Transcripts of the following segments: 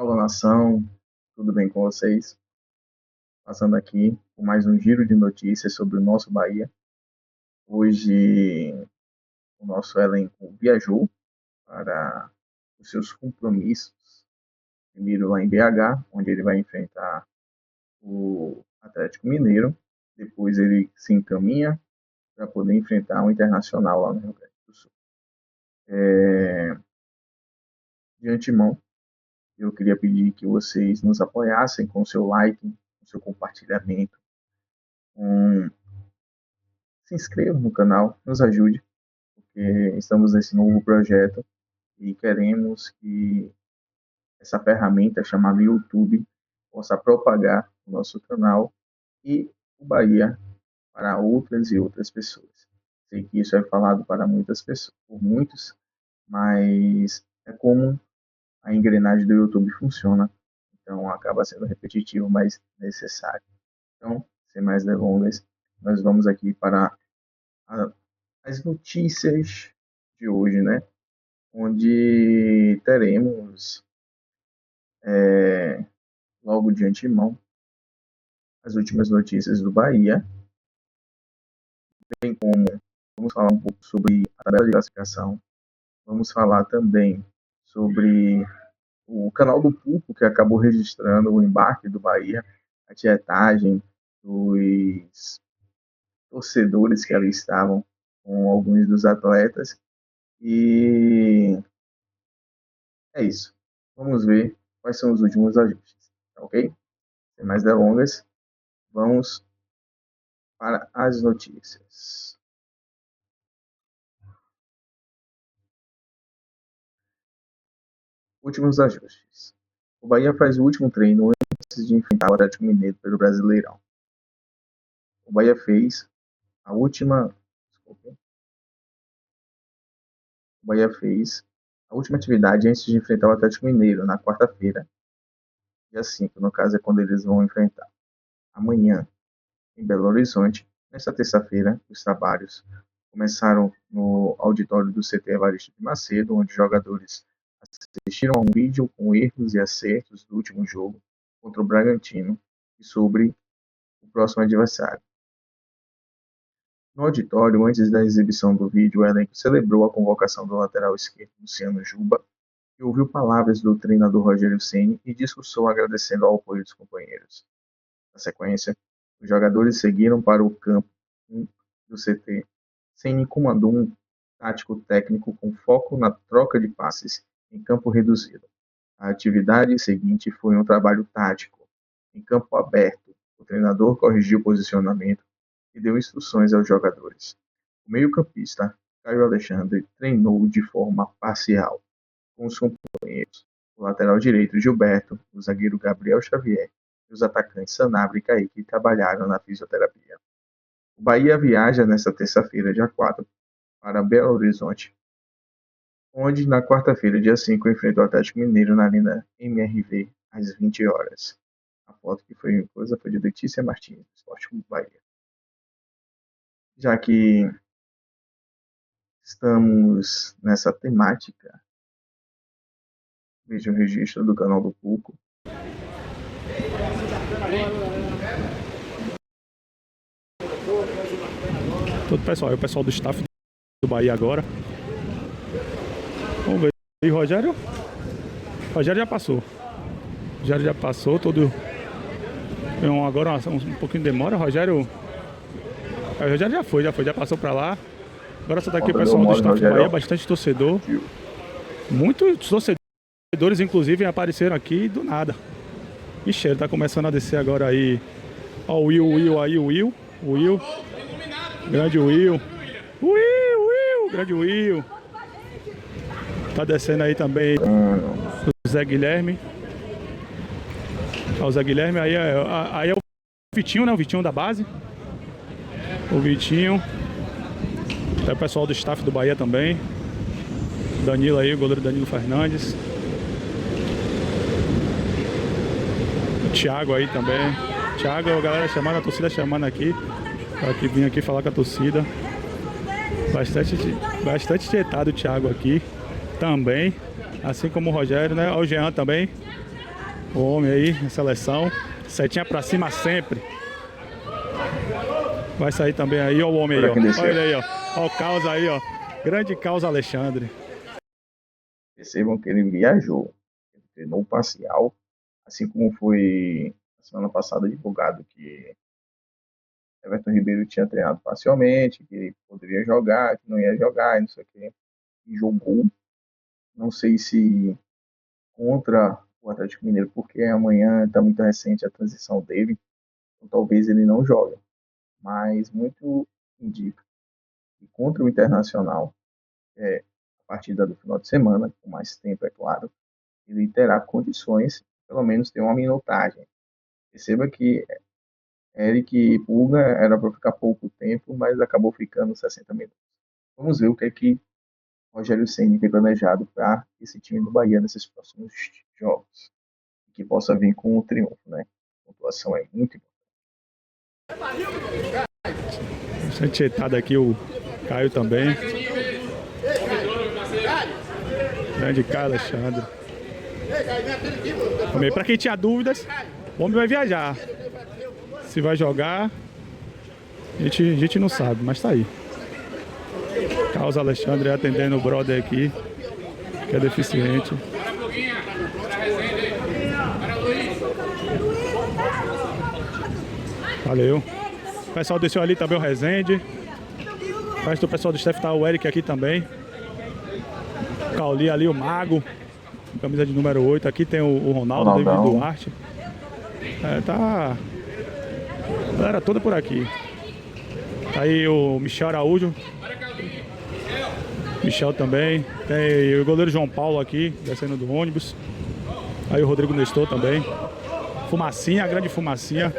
Fala nação, tudo bem com vocês? Passando aqui com mais um giro de notícias sobre o nosso Bahia. Hoje o nosso elenco viajou para os seus compromissos. Primeiro lá em BH, onde ele vai enfrentar o Atlético Mineiro. Depois ele se encaminha para poder enfrentar o Internacional lá no Rio Grande do Sul. De antemão, eu queria pedir que vocês nos apoiassem com o seu like, com o seu compartilhamento, com se inscreva no canal, nos ajude, porque estamos nesse novo projeto e queremos que essa ferramenta chamada YouTube possa propagar o nosso canal e o Bahia para outras e outras pessoas. Sei que isso é falado para muitas pessoas, por muitos, mas é como a engrenagem do YouTube funciona, então acaba sendo repetitivo, mas necessário. Então, sem mais delongas, nós vamos aqui para as notícias de hoje, né? Onde teremos, logo de antemão, as últimas notícias do Bahia, bem como vamos falar um pouco sobre a tabela de classificação, vamos falar também sobre o canal do Pulpo, que acabou registrando o embarque do Bahia, a tietagem dos torcedores que ali estavam com alguns dos atletas, e é isso. Vamos ver quais são os últimos ajustes, tá ok? Sem mais delongas, vamos para as notícias. Últimos ajustes. O Bahia faz o último treino antes de enfrentar o Atlético Mineiro pelo Brasileirão. O Bahia fez a última... Desculpa. O Bahia fez a última atividade antes de enfrentar o Atlético Mineiro, na quarta-feira, dia 5, no caso é quando eles vão enfrentar. Amanhã, em Belo Horizonte, nesta terça-feira, os trabalhos começaram no auditório do CT Evaristo de Macedo, onde os jogadores assistiram a um vídeo com erros e acertos do último jogo contra o Bragantino e sobre o próximo adversário. No auditório, antes da exibição do vídeo, o elenco celebrou a convocação do lateral esquerdo Luciano Juba e ouviu palavras do treinador Rogério Ceni e discursou agradecendo ao apoio dos companheiros. Na sequência, os jogadores seguiram para o campo 1 do CT. Ceni comandou um tático técnico com foco na troca de passes em campo reduzido. A atividade seguinte foi um trabalho tático. Em campo aberto, o treinador corrigiu o posicionamento e deu instruções aos jogadores. O meio-campista, Caio Alexandre, treinou de forma parcial com os companheiros. O lateral direito, Gilberto, o zagueiro Gabriel Xavier e os atacantes Sanabria e Kaique trabalharam na fisioterapia. O Bahia viaja nesta terça-feira, dia 4, para Belo Horizonte, onde na quarta-feira, dia 5, enfrenta o Atlético Mineiro na Arena MRV, às 20 horas. A foto que foi de Letícia Martins, do Esporte Clube Bahia. Já que estamos nessa temática, veja o registro do canal do Pulpo. Todo pessoal, é o pessoal do staff do Bahia agora. Vamos ver. E Rogério? Rogério já passou. Rogério já passou, todo. Agora um pouquinho de demora. Rogério já passou pra lá. Agora só daqui o pessoal do staff do Bahia, bastante torcedor. Muitos torcedores, inclusive, apareceram aqui do nada. Ixi, ele tá começando a descer agora aí. Ó, o Will. Grande Will. Grande Will. Tá descendo aí também o Zé Guilherme. Ó, o Zé Guilherme aí é o Vitinho, né? O Vitinho da base. O Vitinho. Tem o pessoal do staff do Bahia também. Danilo aí, o goleiro Danilo Fernandes. O Thiago aí também. Thiago, a galera chamando, a torcida chamando aqui. Pra que vim aqui falar com a torcida. Bastante tietado o Thiago aqui também. Assim como o Rogério, né? O Jean também. O homem aí, na seleção. Setinha pra cima sempre. Vai sair também aí, ó, o homem aí, ó. Olha ele aí, ó. Ó o Caos aí, ó. Grande Caos Alexandre. Percebam que ele viajou. Ele treinou parcial, assim como foi a semana passada divulgado que Everton Ribeiro tinha treinado parcialmente, que ele poderia jogar, que não ia jogar, não sei o quê. E jogou. Não sei se contra o Atlético Mineiro, porque amanhã está muito recente a transição dele, então talvez ele não jogue. Mas muito indica que contra o Internacional, a partida do final de semana, com mais tempo, é claro, ele terá condições, pelo menos ter uma minutagem. Perceba que Eric Pulga era para ficar pouco tempo, mas acabou ficando 60 minutos. Vamos ver o que é que Rogério Ceni tem planejado para esse time do Bahia nesses próximos jogos. Que possa vir com o triunfo, né? A pontuação é muito importante. Bastante ajeitado aqui o Caio também. Grande Caio Alexandre. Também, pra quem tinha dúvidas, o homem vai viajar. Se vai jogar, a gente não sabe, mas tá aí. Carlos Alexandre atendendo o brother aqui, que é deficiente. Valeu. O pessoal desceu ali também, o Rezende. O resto do pessoal do staff tá o Eric aqui também. O Cauli ali, o Mago. Camisa de número 8. Aqui tem o Ronaldo, David Duarte. Tá. A galera toda por aqui. Tá aí o Michel Araújo. Michel também. Tem o goleiro João Paulo aqui, descendo do ônibus. Aí o Rodrigo Nestor também. Fumacinha, a grande Fumacinha.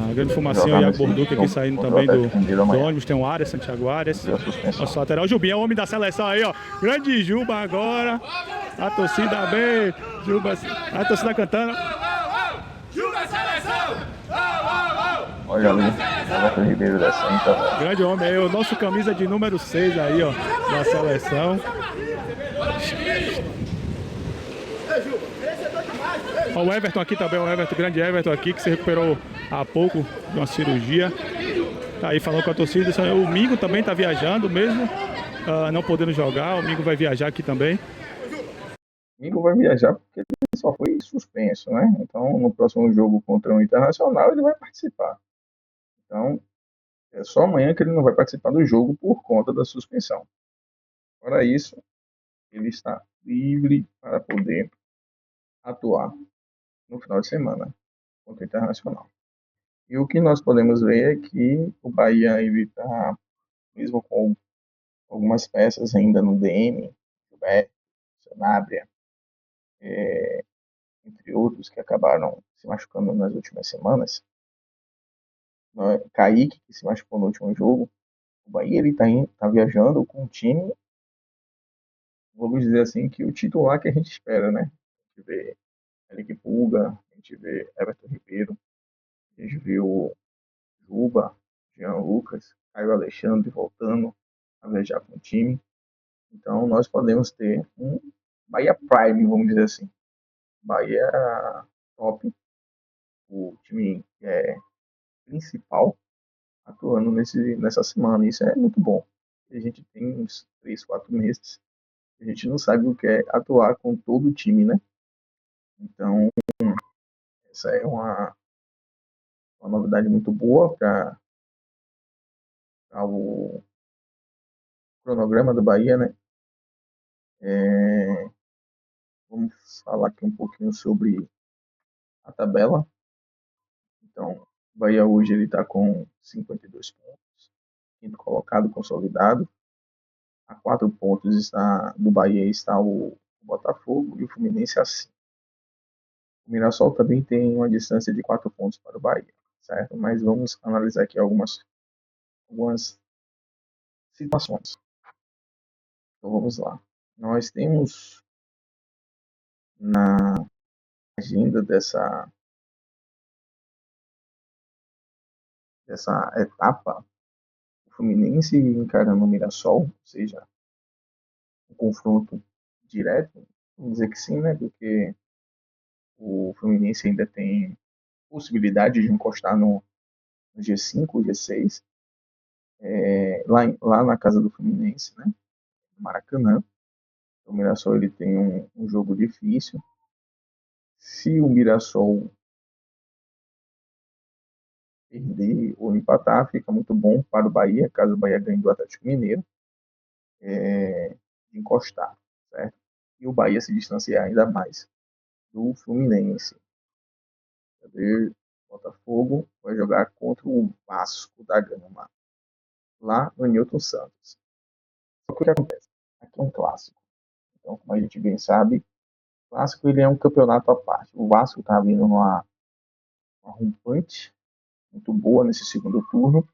A grande Fumacinha e a Borduca aqui saindo também do ônibus. Tem o Arias, Santiago Arias. Nosso lateral Jubinha, é o homem da seleção aí, ó. Grande Juba agora. A torcida bem. Juba, a torcida cantando. Juba seleção! Olha ali, Everton Ribeiro descendo também. Grande homem aí, o nosso camisa de número 6 aí, ó, da seleção. Ó, o Everton aqui também, o Everton, grande Everton aqui, que se recuperou há pouco de uma cirurgia. Tá aí falando com a torcida. O Mingo também tá viajando mesmo, não podendo jogar. O Mingo vai viajar aqui também. O Mingo vai viajar porque ele só foi suspenso, né? Então, no próximo jogo contra o Internacional, ele vai participar. Então, é só amanhã que ele não vai participar do jogo por conta da suspensão. Fora isso, ele está livre para poder atuar no final de semana contra o Internacional. E o que nós podemos ver é que o Bahia está, mesmo com algumas peças ainda no DM, Gilberto, Sanabria, entre outros que acabaram se machucando nas últimas semanas, Kaique, que se machucou no último jogo, o Bahia está viajando com um time, vamos dizer assim, que o titular que a gente espera, né? A gente vê Eric Pulga, a gente vê Everton Ribeiro, a gente vê o Juba, Jean Lucas, Caio Alexandre voltando a viajar com o time. Então nós podemos ter um Bahia Prime, vamos dizer assim. Bahia top, o time principal atuando nessa semana. Isso é muito bom. A gente tem uns 3, 4 meses. A gente não sabe o que é atuar com todo o time, né? Então, essa é uma novidade muito boa para o cronograma do Bahia, né? Vamos falar aqui um pouquinho sobre a tabela. Então, o Bahia hoje ele está com 52 pontos, quinto colocado, consolidado. A 4 pontos do Bahia está o Botafogo e o Fluminense a 5. O Mirassol também tem uma distância de 4 pontos para o Bahia, certo? Mas vamos analisar aqui algumas situações. Então vamos lá. Nós temos na agenda dessa etapa o Fluminense encarando o Mirassol, ou seja, um confronto direto, vamos dizer que sim, né? Porque O Fluminense ainda tem possibilidade de encostar no G5, G6, lá na casa do Fluminense, né? No Maracanã. O Mirassol ele tem um jogo difícil. Se o Mirassol perder ou empatar, fica muito bom para o Bahia, caso o Bahia ganhe do Atlético Mineiro, de encostar, certo? E o Bahia se distanciar ainda mais do Fluminense. Cadê? Botafogo vai jogar contra o Vasco da Gama, lá no Newton Santos. Só que o que acontece? Aqui é um clássico. Então, como a gente bem sabe, o clássico ele é um campeonato à parte. O Vasco está vindo uma rompante muito boa nesse segundo turno.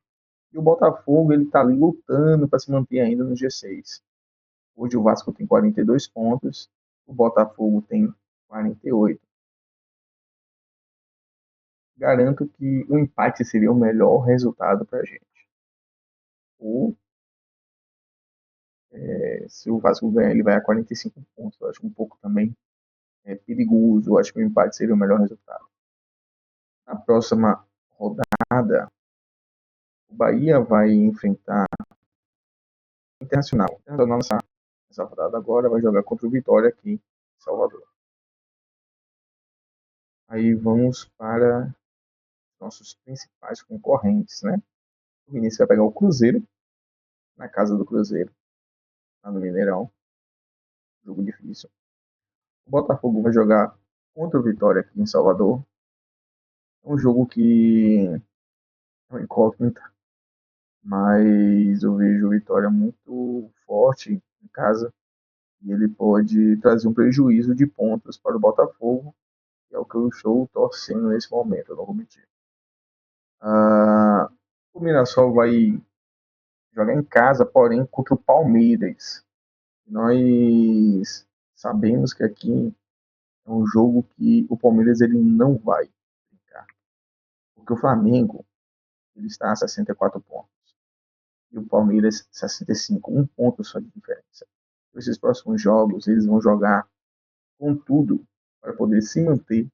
E o Botafogo ele está ali lutando para se manter ainda no G6. Hoje o Vasco tem 42 pontos, o Botafogo tem 48. Garanto que o empate seria o melhor resultado para a gente. Ou se o Vasco ganhar, ele vai a 45 pontos. Eu acho um pouco também perigoso. Eu acho que o empate seria o melhor resultado. Na próxima rodada, o Bahia vai enfrentar o Internacional. O Internacional nessa rodada agora vai jogar contra o Vitória aqui em Salvador. Aí vamos para nossos principais concorrentes, né? O Vinícius vai pegar o Cruzeiro, na casa do Cruzeiro, lá no Mineirão. Jogo difícil. O Botafogo vai jogar contra o Vitória aqui em Salvador. É um jogo que é uma incógnita, mas eu vejo o Vitória muito forte em casa e ele pode trazer um prejuízo de pontos para o Botafogo, que é o que eu estou torcendo nesse momento, eu não vou mentir. O Mirassol vai jogar em casa, porém contra o Palmeiras. Nós sabemos que aqui é um jogo que o Palmeiras ele não vai brincar, porque o Flamengo ele está a 64 pontos e o Palmeiras 65, um ponto só de diferença. Esses próximos jogos eles vão jogar com tudo para poder se manter,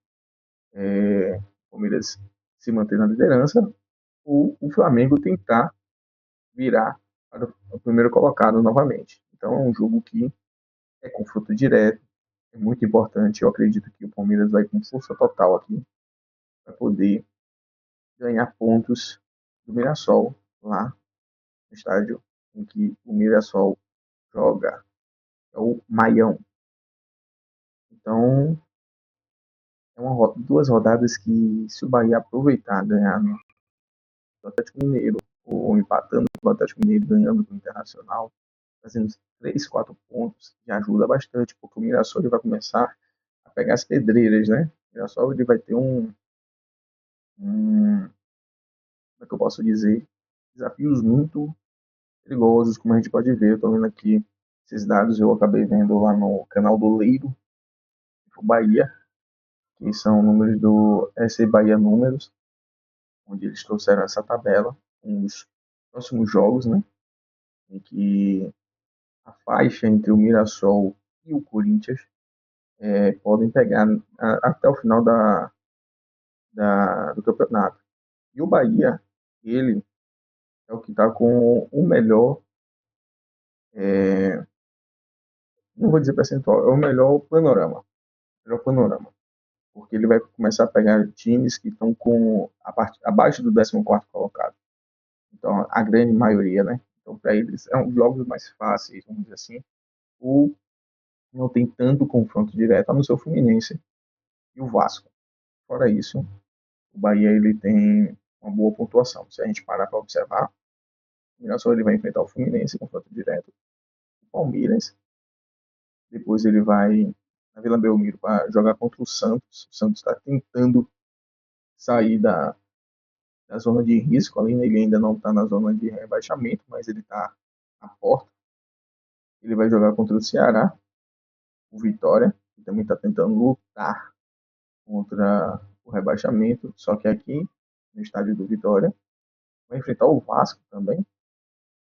o Palmeiras se manter na liderança ou o Flamengo tentar virar para o primeiro colocado novamente. Então é um jogo que é confronto direto, é muito importante. Eu acredito que o Palmeiras vai com força total aqui para poder ganhar pontos do Mirassol lá no estádio em que o Mirassol joga. É o Maião. Então, duas rodadas que, se o Bahia aproveitar, ganhar no Atlético Mineiro, ou empatando com o Atlético Mineiro, ganhando com o Internacional, fazendo 3, 4 pontos, já ajuda bastante, porque o Mirassol ele vai começar a pegar as pedreiras, né? O Mirassol ele vai ter como é que eu posso dizer, desafios muito perigosos, como a gente pode ver. Eu estou vendo aqui esses dados, eu acabei vendo lá no canal do Leiro, do Bahia, que são números do SC Bahia Números, onde eles trouxeram essa tabela com os próximos jogos, né? Em que a faixa entre o Mirassol e o Corinthians podem pegar até o final do campeonato. E o Bahia, ele é o que está com o melhor, não vou dizer percentual, é o melhor panorama. Melhor panorama. Porque ele vai começar a pegar times que estão com abaixo do 14º colocado. Então, a grande maioria, né? Então, para eles, é um jogos mais fáceis, vamos dizer assim. Ou não tem tanto confronto direto, a não ser o Fluminense e o Vasco. Fora isso, o Bahia ele tem uma boa pontuação. Se a gente parar para observar, o Mirassol ele vai enfrentar o Fluminense, confronto direto, o Palmeiras, depois ele vai na Vila Belmiro para jogar contra o Santos. O Santos está tentando sair da zona de risco ali, né? Ele ainda não está na zona de rebaixamento, mas ele está à porta. Ele vai jogar contra o Ceará, o Vitória, que também está tentando lutar contra o rebaixamento, só que aqui no estádio do Vitória vai enfrentar o Vasco também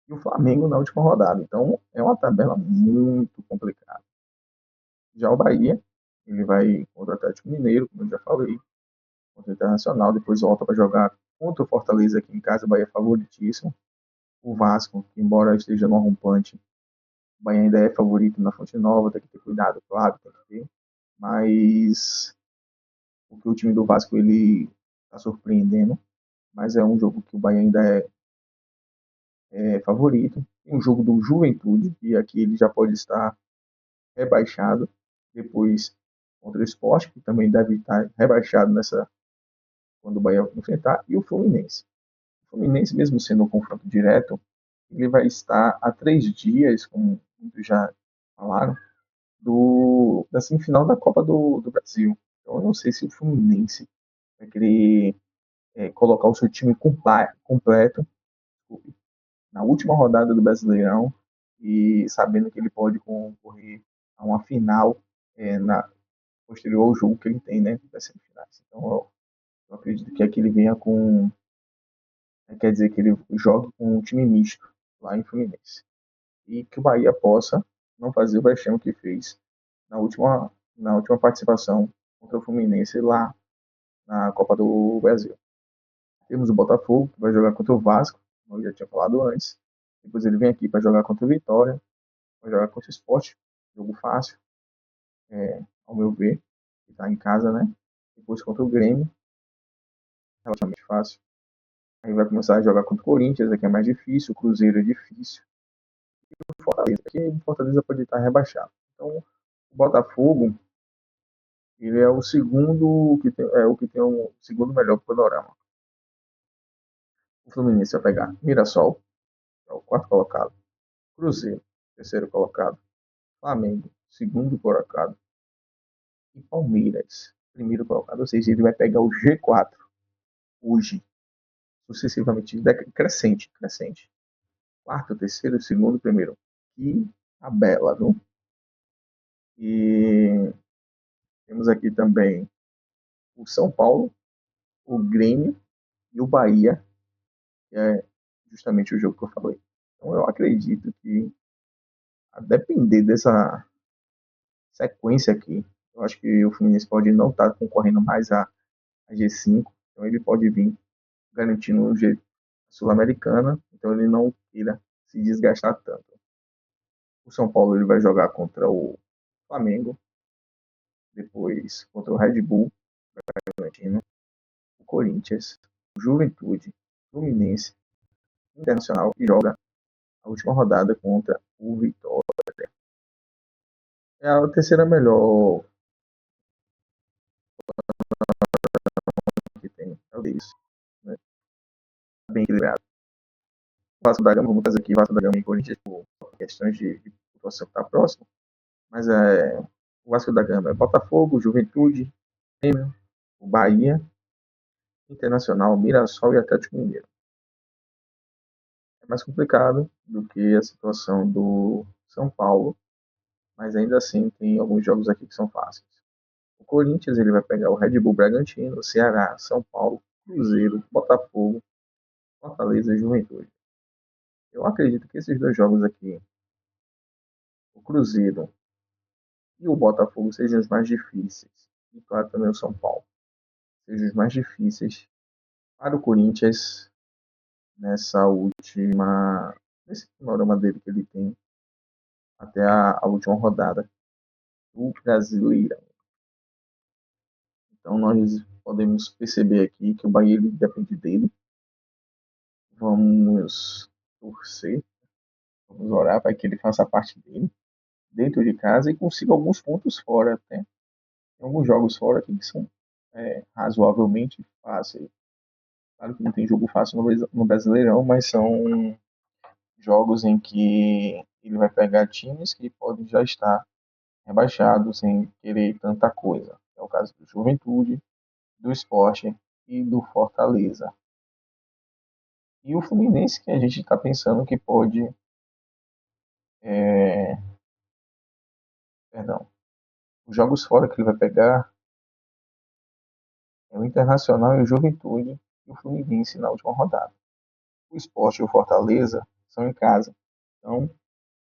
e o Flamengo na última rodada. Então é uma tabela muito complicada. Já o Bahia Ele vai contra o Atlético Mineiro, como eu já falei, contra o Internacional, depois volta para jogar contra o Fortaleza aqui em casa, o Bahia é favoritíssimo. O Vasco, que embora esteja no arrompante, o Bahia ainda é favorito na Fonte Nova, tem que ter cuidado, claro, tem que ter. Mas porque o time do Vasco ele está surpreendendo, mas é um jogo que o Bahia ainda é favorito. Tem um jogo do Juventude, e aqui ele já pode estar rebaixado. Depois contra o Sport, que também deve estar rebaixado nessa quando o Bahia enfrentar, e o Fluminense. O Fluminense, mesmo sendo um confronto direto, ele vai estar a 3 dias, como muitos já falaram, da semifinal da Copa do Brasil. Então eu não sei se o Fluminense vai querer colocar o seu time completo na última rodada do Brasileirão e sabendo que ele pode concorrer a uma final na posterior ao jogo que ele tem, né, das semifinais. Então eu acredito que aqui ele venha com, quer dizer, que ele jogue com um time misto lá em Fluminense e que o Bahia possa não fazer o vexame que fez na última participação contra o Fluminense lá na Copa do Brasil. Temos o Botafogo, que vai jogar contra o Vasco, como eu já tinha falado antes. Depois ele vem aqui para jogar contra o Vitória, vai jogar contra o Sport, jogo fácil, ao meu ver, que está em casa, né? Depois contra o Grêmio, relativamente fácil. Aí vai começar a jogar contra o Corinthians, aqui é mais difícil, o Cruzeiro é difícil. E o Fortaleza, aqui o Fortaleza pode estar rebaixado. Então, o Botafogo, ele é o segundo o que tem o segundo melhor panorama. O Fluminense vai pegar Mirassol, que é o quarto colocado, Cruzeiro, terceiro colocado, Flamengo, segundo colocado, e Palmeiras, primeiro colocado. Ou seja, ele vai pegar o G4 hoje, sucessivamente, crescente. Quarto, terceiro, segundo, primeiro. Que tabela, viu? E temos aqui também o São Paulo, o Grêmio e o Bahia, que é justamente o jogo que eu falei. Então eu acredito que, a depender dessa sequência aqui, eu acho que o Fluminense pode não estar concorrendo mais a G5, então ele pode vir garantindo o G Sul-Americana, então ele não queira se desgastar tanto. O São Paulo ele vai jogar contra o Flamengo, depois contra o Red Bull, Bragantino, o Corinthians, o Juventude, Fluminense, Internacional e joga a última rodada contra o Vitória. É a terceira melhor que tem, é o deles. Né? Bem equilibrado. O Vasco da Gama, vamos trazer aqui Vasco da Gama e Corinthians por questões de situação que está próximo, mas o Vasco da Gama é Botafogo, Juventude, Grêmio, o Bahia, Internacional, Mirassol e Atlético Mineiro. É mais complicado do que a situação do São Paulo, mas ainda assim tem alguns jogos aqui que são fáceis. O Corinthians ele vai pegar o Red Bull Bragantino, Ceará, São Paulo, Cruzeiro, Botafogo, Fortaleza e Juventude. Eu acredito que esses dois jogos aqui, o Cruzeiro e o Botafogo, sejam os mais difíceis. E claro também o São Paulo. Sejam os mais difíceis para o Corinthians nesse panorama dele que ele tem até a última rodada do Brasileirão. Então nós podemos perceber aqui que o Bahia ele depende dele. Vamos torcer, vamos orar para que ele faça a parte dele dentro de casa e consiga alguns pontos fora até. Tem alguns jogos fora aqui que são razoavelmente fáceis. Claro que não tem jogo fácil no Brasileirão, mas são jogos em que ele vai pegar times que podem já estar rebaixados sem querer tanta coisa. É o caso do Juventude, do Sport e do Fortaleza. E o Fluminense, que a gente está pensando que pode. É, perdão. Os jogos fora que ele vai pegar é o Internacional e o Juventude e o Fluminense na última rodada. O Sport e o Fortaleza são em casa. Então,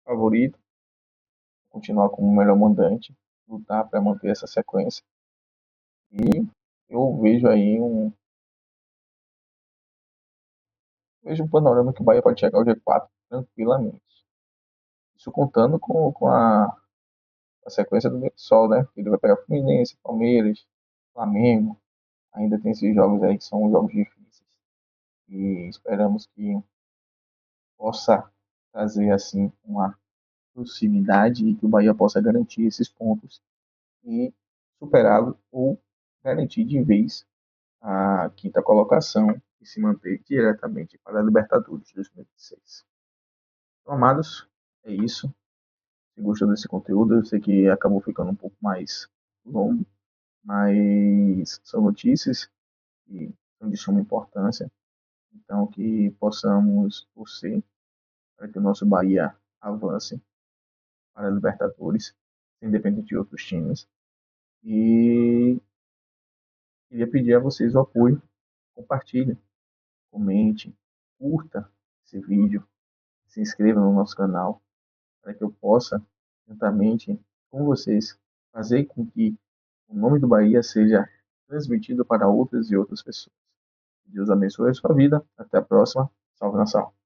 favorito, continuar como o melhor mandante. lutar para manter essa sequência. E eu vejo aí vejo um panorama que o Bahia pode chegar ao G4 tranquilamente. Isso contando com a sequência do Sol, né? Ele vai pegar Fluminense, Palmeiras, Flamengo. Ainda tem esses jogos aí que são jogos difíceis. E esperamos que possa trazer assim uma proximidade e que o Bahia possa garantir esses pontos e superá-lo ou garantir de vez a quinta colocação e se manter diretamente para a Libertadores de 2026. Então, amados, é isso. Se gostou desse conteúdo, eu sei que acabou ficando um pouco mais longo, mas são notícias que são de suma importância. Então, que possamos torcer para que o nosso Bahia avance para a Libertadores, independente de outros times. E queria pedir a vocês o apoio. Compartilhe, comente, curta esse vídeo, se inscreva no nosso canal, para que eu possa, juntamente com vocês, fazer com que o nome do Bahia seja transmitido para outras e outras pessoas. Deus abençoe a sua vida. Até a próxima. Salve nação.